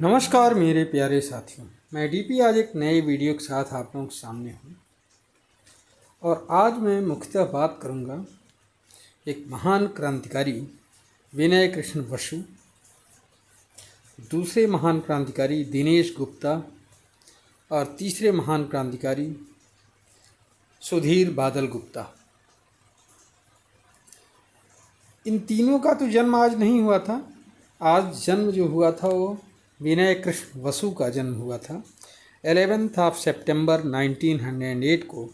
नमस्कार मेरे प्यारे साथियों। मैं डीपी आज एक नए वीडियो के साथ आप लोगों के सामने हूँ और आज मैं मुख्यतः बात करूँगा एक महान क्रांतिकारी विनय कृष्ण बसु, दूसरे महान क्रांतिकारी दिनेश गुप्ता और तीसरे महान क्रांतिकारी सुधीर बादल गुप्ता। इन तीनों का तो जन्म आज नहीं हुआ था। आज जन्म जो हुआ था वो विनय कृष्ण बसु का जन्म हुआ था 11 सितंबर 1908 को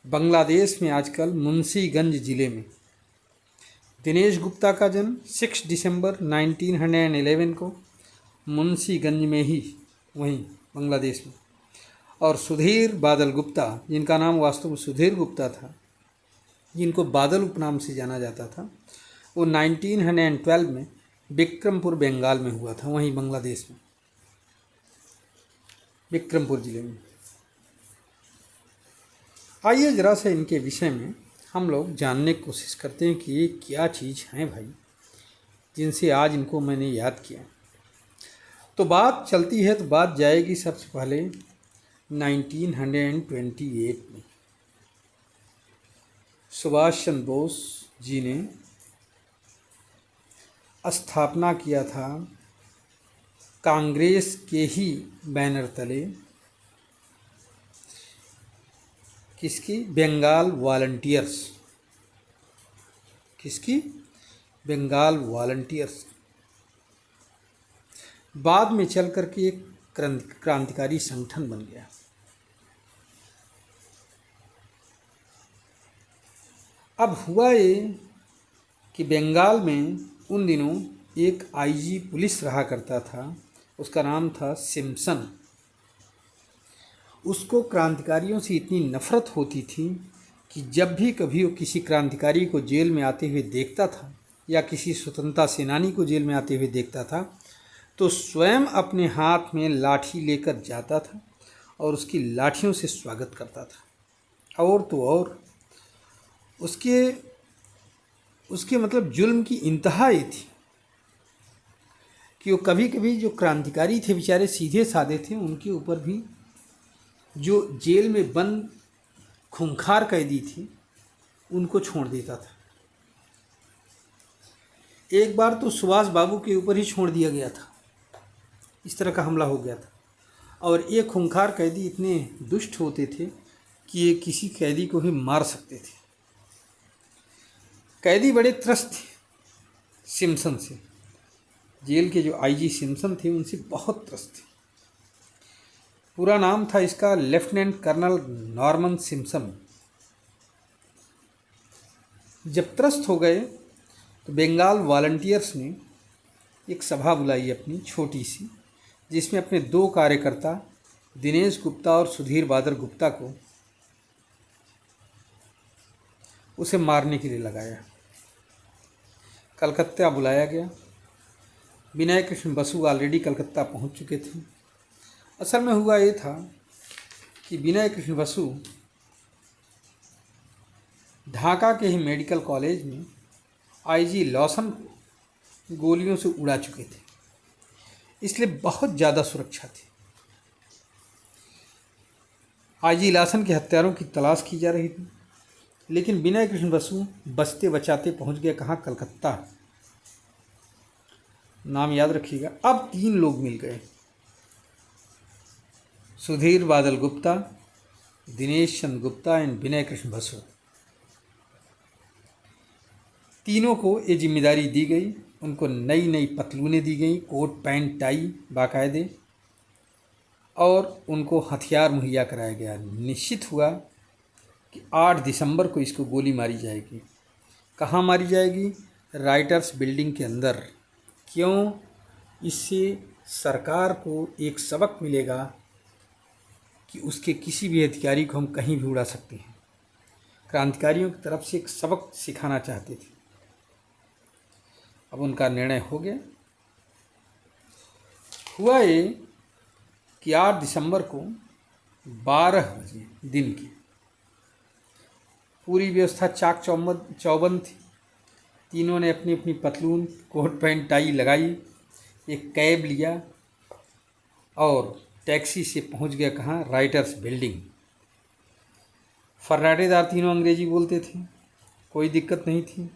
बांग्लादेश में आजकल मुंशीगंज ज़िले में। दिनेश गुप्ता का जन्म 6 दिसंबर 1911 को मुंशीगंज में ही वहीं बांग्लादेश में। और सुधीर बादल गुप्ता, जिनका नाम वास्तव में सुधीर गुप्ता था, जिनको बादल उपनाम से जाना जाता था, वो 1912 में बिक्रमपुर बंगाल में हुआ था, वहीं बांग्लादेश में बिक्रमपुर ज़िले में। आइए ज़रा से इनके विषय में हम लोग जानने की कोशिश करते हैं कि ये क्या चीज़ हैं भाई, जिनसे आज इनको मैंने याद किया। तो बात चलती है तो बात जाएगी सबसे पहले 1928 में। सुभाष चंद्र बोस जी ने स्थापना किया था कांग्रेस के ही बैनर तले, किसकी? बंगाल वॉलंटियर्स। किसकी? बंगाल वॉलंटियर्स। बाद में चल कर के एक क्रांतिकारी संगठन बन गया। अब हुआ ये कि बंगाल में उन दिनों एक आईजी पुलिस रहा करता था, उसका नाम था सिम्पसन। उसको क्रांतिकारियों से इतनी नफ़रत होती थी कि जब भी कभी वो किसी क्रांतिकारी को जेल में आते हुए देखता था या किसी स्वतंत्रता सेनानी को जेल में आते हुए देखता था तो स्वयं अपने हाथ में लाठी लेकर जाता था और उसकी लाठियों से स्वागत करता था। और तो और उसके मतलब जुल्म की इंतहा ये थी कि वो कभी कभी जो क्रांतिकारी थे बेचारे सीधे साधे थे, उनके ऊपर भी जो जेल में बंद खूंखार कैदी थी उनको छोड़ देता था। एक बार तो सुभाष बाबू के ऊपर ही छोड़ दिया गया था, इस तरह का हमला हो गया था। और ये खूंखार कैदी इतने दुष्ट होते थे कि ये किसी कैदी को भी मार सकते थे। कैदी बड़े त्रस्त थे सिम्पसन से, जेल के जो आईजी सिम्पसन थे उनसे बहुत त्रस्त थे। पूरा नाम था इसका लेफ्टिनेंट कर्नल नॉर्मन सिम्पसन। जब त्रस्त हो गए तो बंगाल वॉलंटियर्स ने एक सभा बुलाई अपनी छोटी सी, जिसमें अपने दो कार्यकर्ता दिनेश गुप्ता और सुधीर बादल गुप्ता को उसे मारने के लिए लगाया। कलकत्ता बुलाया गया। विनय कृष्ण बसु ऑलरेडी कलकत्ता पहुंच चुके थे। असल में हुआ ये था कि विनय कृष्ण बसु ढाका के ही मेडिकल कॉलेज में आईजी लॉसन को गोलियों से उड़ा चुके थे, इसलिए बहुत ज़्यादा सुरक्षा थी। आईजी लॉसन के हत्यारों की तलाश की जा रही थी, लेकिन विनय कृष्ण बसु बचते बचाते पहुंच गए कहाँ? कलकत्ता। नाम याद रखिएगा। अब 3 लोग मिल गए, सुधीर बादल गुप्ता, दिनेश चंद्र गुप्ता एंड विनय कृष्ण बसु। तीनों को ये जिम्मेदारी दी गई। उनको नई नई पतलूनें दी गई, कोट पैंट टाई बाकायदे, और उनको हथियार मुहैया कराया गया। निश्चित हुआ कि 8 दिसंबर को इसको गोली मारी जाएगी। कहाँ मारी जाएगी? राइटर्स बिल्डिंग के अंदर। क्यों? इससे सरकार को एक सबक मिलेगा कि उसके किसी भी अधिकारी को हम कहीं भी उड़ा सकते हैं। क्रांतिकारियों की तरफ से एक सबक सिखाना चाहते थे। अब उनका निर्णय हो गया। हुआ ये कि 8 दिसंबर को 12 बजे दिन के पूरी व्यवस्था चाक चौबंद थी। तीनों ने अपनी अपनी पतलून कोट पैंट टाई लगाई, एक कैब लिया और टैक्सी से पहुंच गया कहाँ, राइटर्स बिल्डिंग। फर्राटेदार तीनों अंग्रेजी बोलते थे, कोई दिक्कत नहीं थी,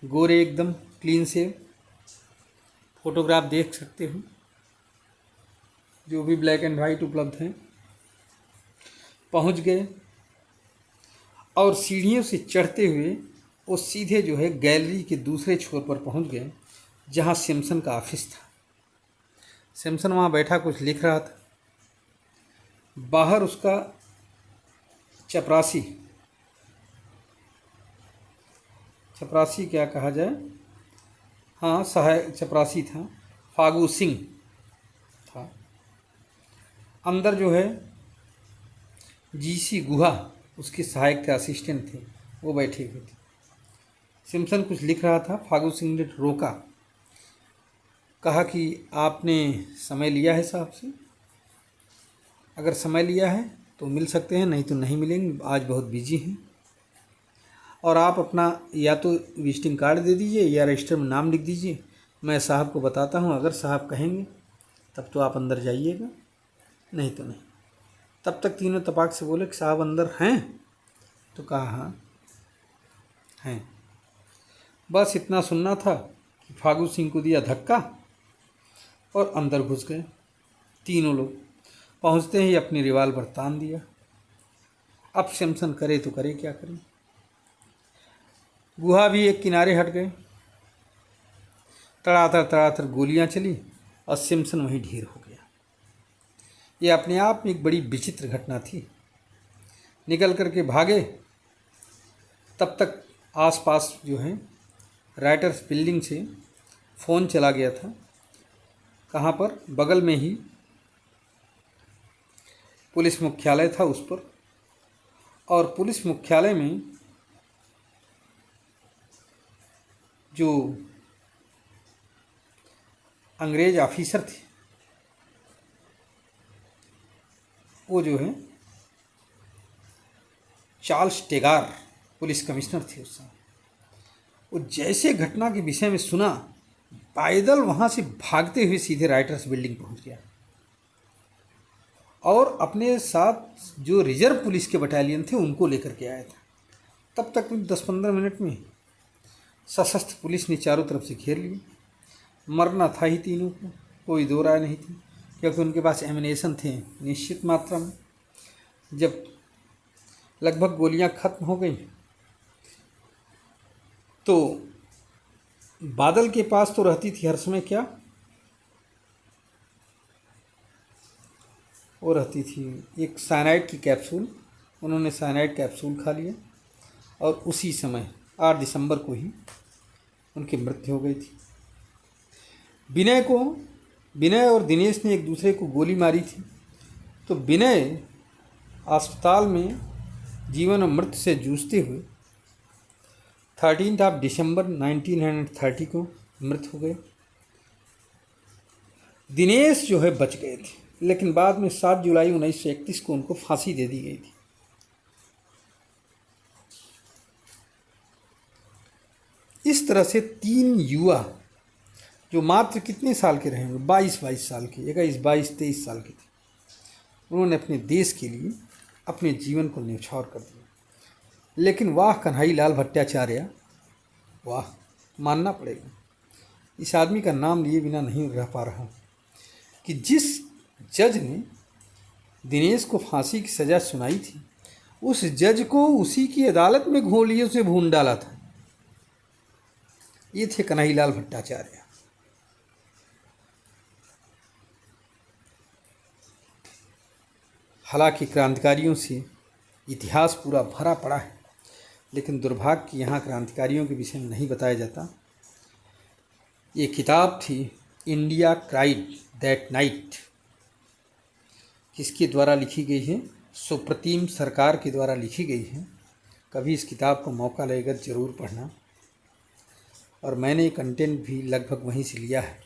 गोरे एकदम क्लीन से। फोटोग्राफ देख सकते हो जो भी ब्लैक एंड वाइट उपलब्ध हैं। पहुंच गए और सीढ़ियों से चढ़ते हुए वो सीधे जो है गैलरी के दूसरे छोर पर पहुंच गए जहां सिम्पसन का ऑफिस था। सिम्पसन वहां बैठा कुछ लिख रहा था। बाहर उसका चपरासी क्या कहा जाए, हाँ सहायक चपरासी था, फागू सिंह था। अंदर जो है जीसी गुहा उसके सहायक थे, असिस्टेंट थे, वो बैठे हुए थे। सिम्पसन कुछ लिख रहा था। फागू सिंह ने रोका, कहा कि आपने समय लिया है साहब से, अगर समय लिया है तो मिल सकते हैं, नहीं तो नहीं मिलेंगे, आज बहुत बिजी हैं। और आप अपना या तो विजिटिंग कार्ड दे दीजिए या रजिस्टर में नाम लिख दीजिए, मैं साहब को बताता हूँ, अगर साहब कहेंगे तब तो आप अंदर जाइएगा, नहीं तो नहीं। तब तक तीनों तपाक से बोले कि साहब अंदर हैं? तो कहा हाँ हैं। बस इतना सुनना था कि फागू सिंह को दिया धक्का और अंदर घुस गए तीनों लोग। पहुंचते ही अपनी रिवाल्वर तान दिया। अब सिम्पसन करे तो करे क्या करे। गुहा भी एक किनारे हट गए। तड़ातर गोलियां चली और सिम्पसन वहीं ढेर हो गया। ये अपने आप में एक बड़ी विचित्र घटना थी। निकल करके भागे, तब तक आसपास जो है राइटर्स बिल्डिंग से फ़ोन चला गया था। कहाँ पर? बगल में ही पुलिस मुख्यालय था उस पर। और पुलिस मुख्यालय में जो अंग्रेज ऑफिसर थे वो जो है चार्ल्स टेगार पुलिस कमिश्नर थे उस समय। वो जैसे घटना के विषय में सुना, पैदल वहाँ से भागते हुए सीधे राइटर्स बिल्डिंग पहुँच गया और अपने साथ जो रिजर्व पुलिस के बटालियन थे उनको लेकर के आया था। तब तक 10-15 मिनट में सशस्त्र पुलिस ने चारों तरफ से घेर लिया। मरना था ही तीनों को, कोई दो राय नहीं थी, क्योंकि उनके पास एमिनेशन थे निश्चित मात्रा में। जब लगभग गोलियां खत्म हो गई तो बादल के पास तो रहती थी हर समय क्या, वो रहती थी एक साइनाइड की कैप्सूल। उन्होंने साइनाइड कैप्सूल खा लिया और उसी समय 8 दिसंबर को ही उनकी मृत्यु हो गई थी। विनय और दिनेश ने एक दूसरे को गोली मारी थी, तो विनय अस्पताल में जीवन और मृत्यु से जूझते हुए 13 दिसंबर 1930 को मृत हो गए। दिनेश जो है बच गए थे, लेकिन बाद में 7 जुलाई 1931 को उनको फांसी दे दी गई थी। इस तरह से 3 युवा जो मात्र कितने साल के रहे होंगे, 22 साल के, 22-23 साल के थे, उन्होंने अपने देश के लिए अपने जीवन को न्यौछावर कर दिया। लेकिन वाह कन्हई लाल भट्टाचार्य, वाह, मानना पड़ेगा। इस आदमी का नाम लिए बिना नहीं रह पा रहा हूँ कि जिस जज ने दिनेश को फांसी की सज़ा सुनाई थी, उस जज को उसी की अदालत में गोलियों से भून डाला था। ये थे कन्हई लाल भट्टाचार्य। हालांकि क्रांतिकारियों से इतिहास पूरा भरा पड़ा है, लेकिन दुर्भाग्य कि यहाँ क्रांतिकारियों के विषय में नहीं बताया जाता। ये किताब थी इंडिया क्राइड दैट नाइट, किसके द्वारा लिखी गई है? सुप्रतिम सरकार के द्वारा लिखी गई है। कभी इस किताब को मौका लगेगा ज़रूर पढ़ना। और मैंने कंटेंट भी लगभग वहीं से लिया है,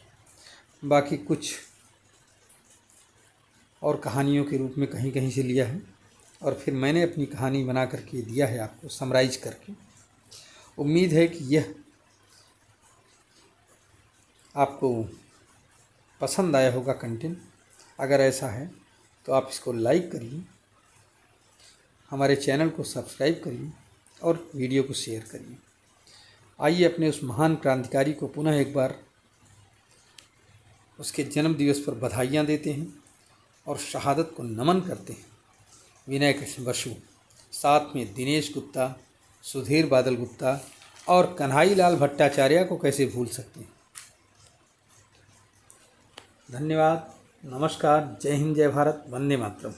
बाकी कुछ और कहानियों के रूप में कहीं कहीं से लिया है, और फिर मैंने अपनी कहानी बना करके दिया है आपको समराइज करके। उम्मीद है कि यह आपको पसंद आया होगा कंटेंट। अगर ऐसा है तो आप इसको लाइक करिए, हमारे चैनल को सब्सक्राइब करिए और वीडियो को शेयर करिए। आइए अपने उस महान क्रांतिकारी को पुनः एक बार उसके जन्म दिवस पर बधाइयाँ देते हैं और शहादत को नमन करते हैं। विनय कृष्ण बसु, साथ में दिनेश गुप्ता, सुधीर बादल गुप्ता और कन्हई लाल भट्टाचार्य को कैसे भूल सकते हैं। धन्यवाद, नमस्कार, जय हिंद, जय भारत, वंदे मातरम।